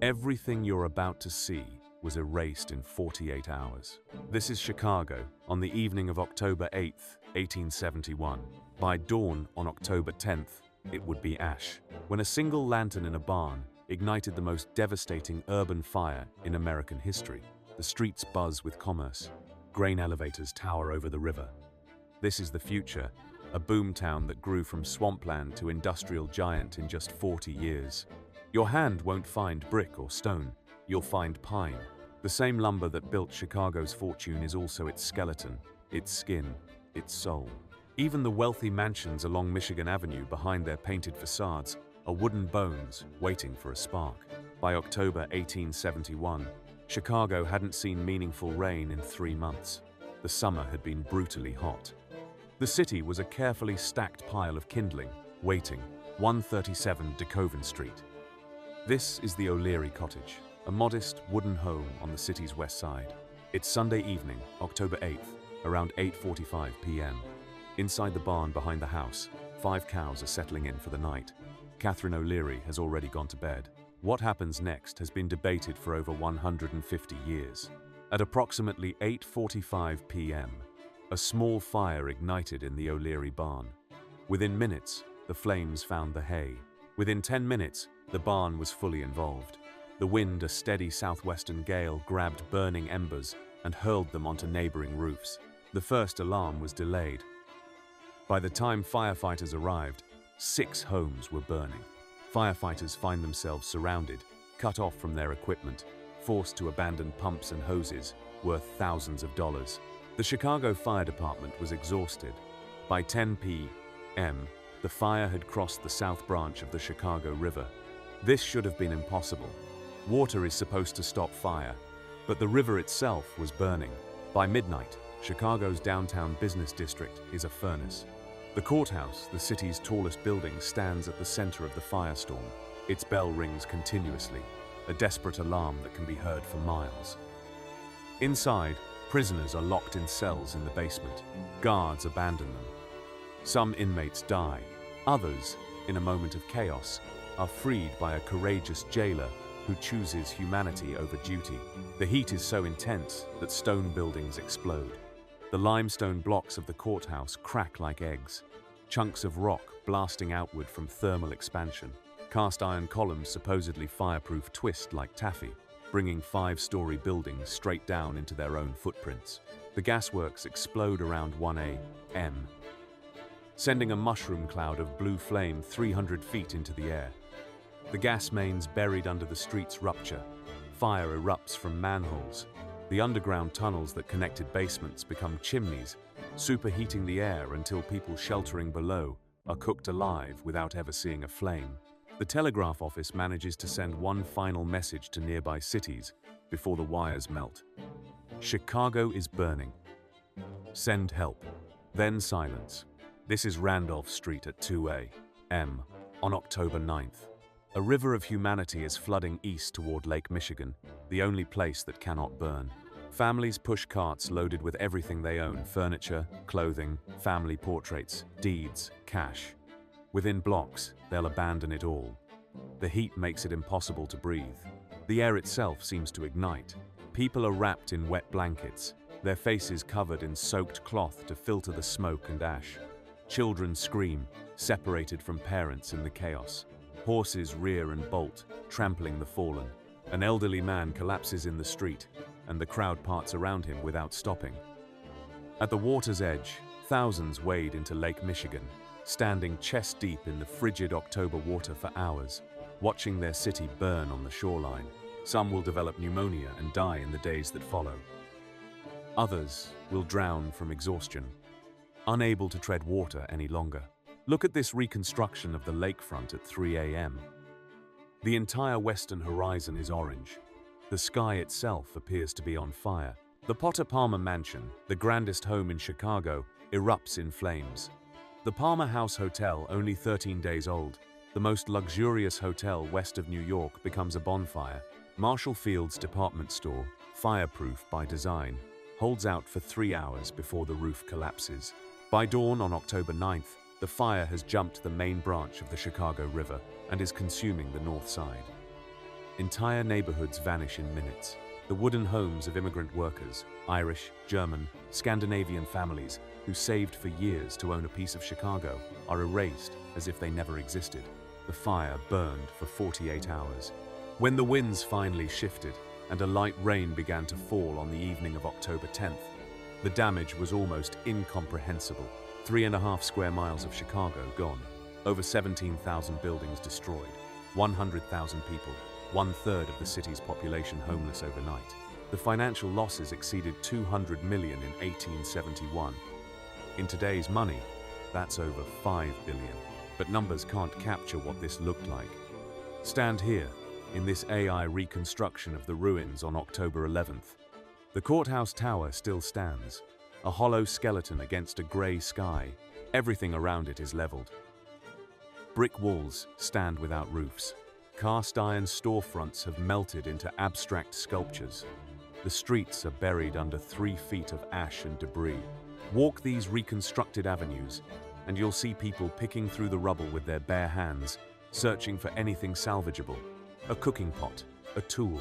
Everything you're about to see was erased in 48 hours. This is Chicago on the evening of October 8th, 1871. By dawn on October 10th, it would be ash, when a single lantern in a barn ignited the most devastating urban fire in American history. The streets buzz with commerce. Grain elevators tower over the river. This is the future, a boomtown that grew from swampland to industrial giant in just 40 years. Your hand won't find brick or stone. You'll find pine. The same lumber that built Chicago's fortune is also its skeleton, its skin, its soul. Even the wealthy mansions along Michigan Avenue behind their painted facades are wooden bones waiting for a spark. By October 1871, Chicago hadn't seen meaningful rain in 3 months. The summer had been brutally hot. The city was a carefully stacked pile of kindling, waiting, 137 DeKoven Street. This is the O'Leary Cottage, a modest wooden home on the city's west side. It's Sunday evening, October 8th, around 8:45 p.m. Inside the barn behind the house, 5 cows are settling in for the night. Catherine O'Leary has already gone to bed. What happens next has been debated for over 150 years. At approximately 8:45 p.m., a small fire ignited in the O'Leary barn. Within minutes, the flames found the hay. Within 10 minutes, the barn was fully involved. The wind, a steady southwestern gale, grabbed burning embers and hurled them onto neighboring roofs. The first alarm was delayed. By the time firefighters arrived, 6 homes were burning. Firefighters find themselves surrounded, cut off from their equipment, forced to abandon pumps and hoses worth thousands of dollars. The Chicago Fire Department was exhausted. By 10 p.m., the fire had crossed the South Branch of the Chicago River. This should have been impossible. Water is supposed to stop fire, but the river itself was burning. By midnight, Chicago's downtown business district is a furnace. The courthouse, the city's tallest building, stands at the center of the firestorm. Its bell rings continuously, a desperate alarm that can be heard for miles. Inside, prisoners are locked in cells in the basement. Guards abandon them. Some inmates die. Others, in a moment of chaos, are freed by a courageous jailer who chooses humanity over duty. The heat is so intense that stone buildings explode. The limestone blocks of the courthouse crack like eggs, chunks of rock blasting outward from thermal expansion. Cast iron columns, supposedly fireproof, twist like taffy, bringing 5-story buildings straight down into their own footprints. The gasworks explode around 1 a.m., sending a mushroom cloud of blue flame 300 feet into the air. The gas mains buried under the streets rupture. Fire erupts from manholes. The underground tunnels that connected basements become chimneys, superheating the air until people sheltering below are cooked alive without ever seeing a flame. The telegraph office manages to send one final message to nearby cities before the wires melt. Chicago is burning. Send help. Then silence. This is Randolph Street at 2 a.m. on October 9th. A river of humanity is flooding east toward Lake Michigan, the only place that cannot burn. Families push carts loaded with everything they own: furniture, clothing, family portraits, deeds, cash. Within blocks, they'll abandon it all. The heat makes it impossible to breathe. The air itself seems to ignite. People are wrapped in wet blankets, their faces covered in soaked cloth to filter the smoke and ash. Children scream, separated from parents in the chaos. Horses rear and bolt, trampling the fallen. An elderly man collapses in the street, and the crowd parts around him without stopping. At the water's edge, thousands wade into Lake Michigan, standing chest-deep in the frigid October water for hours, watching their city burn on the shoreline. Some will develop pneumonia and die in the days that follow. Others will drown from exhaustion, unable to tread water any longer. Look at this reconstruction of the lakefront at 3 a.m. The entire western horizon is orange. The sky itself appears to be on fire. The Potter Palmer Mansion, the grandest home in Chicago, erupts in flames. The Palmer House Hotel, only 13 days old, the most luxurious hotel west of New York, becomes a bonfire. Marshall Field's department store, fireproof by design, holds out for 3 hours before the roof collapses. By dawn on October 9th, the fire has jumped the main branch of the Chicago River and is consuming the north side. Entire neighborhoods vanish in minutes. The wooden homes of immigrant workers, Irish, German, Scandinavian families who saved for years to own a piece of Chicago, are erased as if they never existed. The fire burned for 48 hours. When the winds finally shifted and a light rain began to fall on the evening of October 10th, the damage was almost incomprehensible. 3.5 square miles of Chicago gone, over 17,000 buildings destroyed, 100,000 people, 1/3 of the city's population homeless overnight. The financial losses exceeded $200 million in 1871. In today's money, that's over $5 billion. But numbers can't capture what this looked like. Stand here, in this AI reconstruction of the ruins on October 11th. The courthouse tower still stands, a hollow skeleton against a gray sky. Everything around it is leveled. Brick walls stand without roofs. Cast iron storefronts have melted into abstract sculptures. The streets are buried under 3 feet of ash and debris. Walk these reconstructed avenues, and you'll see people picking through the rubble with their bare hands, searching for anything salvageable. A cooking pot, a tool,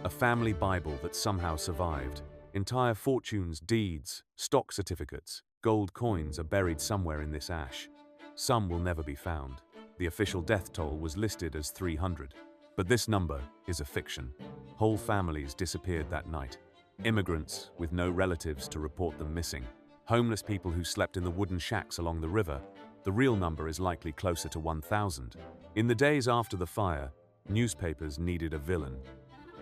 a family Bible that somehow survived. Entire fortunes, deeds, stock certificates, gold coins are buried somewhere in this ash. Some will never be found. The official death toll was listed as 300. But this number is a fiction. Whole families disappeared that night. Immigrants with no relatives to report them missing. Homeless people who slept in the wooden shacks along the river. The real number is likely closer to 1,000. In the days after the fire, newspapers needed a villain.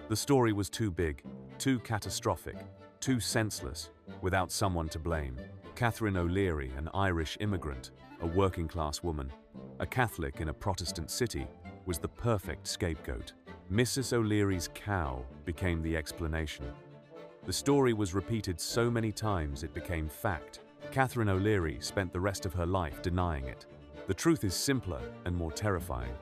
The story was too big, too catastrophic, too senseless, without someone to blame. Catherine O'Leary, an Irish immigrant, a working-class woman, a Catholic in a Protestant city, was the perfect scapegoat. Mrs. O'Leary's cow became the explanation. The story was repeated so many times it became fact. Catherine O'Leary spent the rest of her life denying it. The truth is simpler and more terrifying.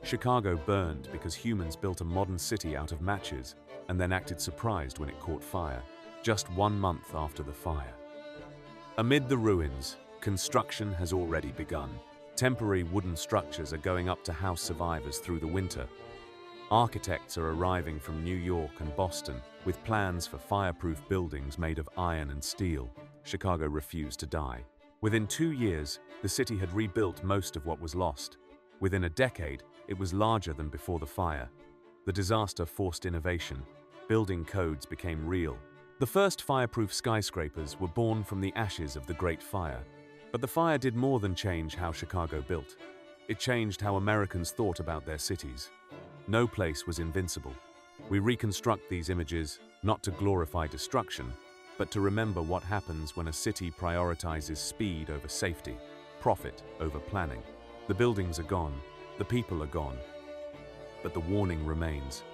Chicago burned because humans built a modern city out of matches and then acted surprised when it caught fire, just 1 month after the fire. Amid the ruins, construction has already begun. Temporary wooden structures are going up to house survivors through the winter. Architects are arriving from New York and Boston with plans for fireproof buildings made of iron and steel. Chicago refused to die. Within 2 years, the city had rebuilt most of what was lost. Within a decade, it was larger than before the fire. The disaster forced innovation. Building codes became real. The first fireproof skyscrapers were born from the ashes of the Great Fire. But the fire did more than change how Chicago built. It changed how Americans thought about their cities. No place was invincible. We reconstruct these images not to glorify destruction, but to remember what happens when a city prioritizes speed over safety, profit over planning. The buildings are gone, the people are gone, but the warning remains.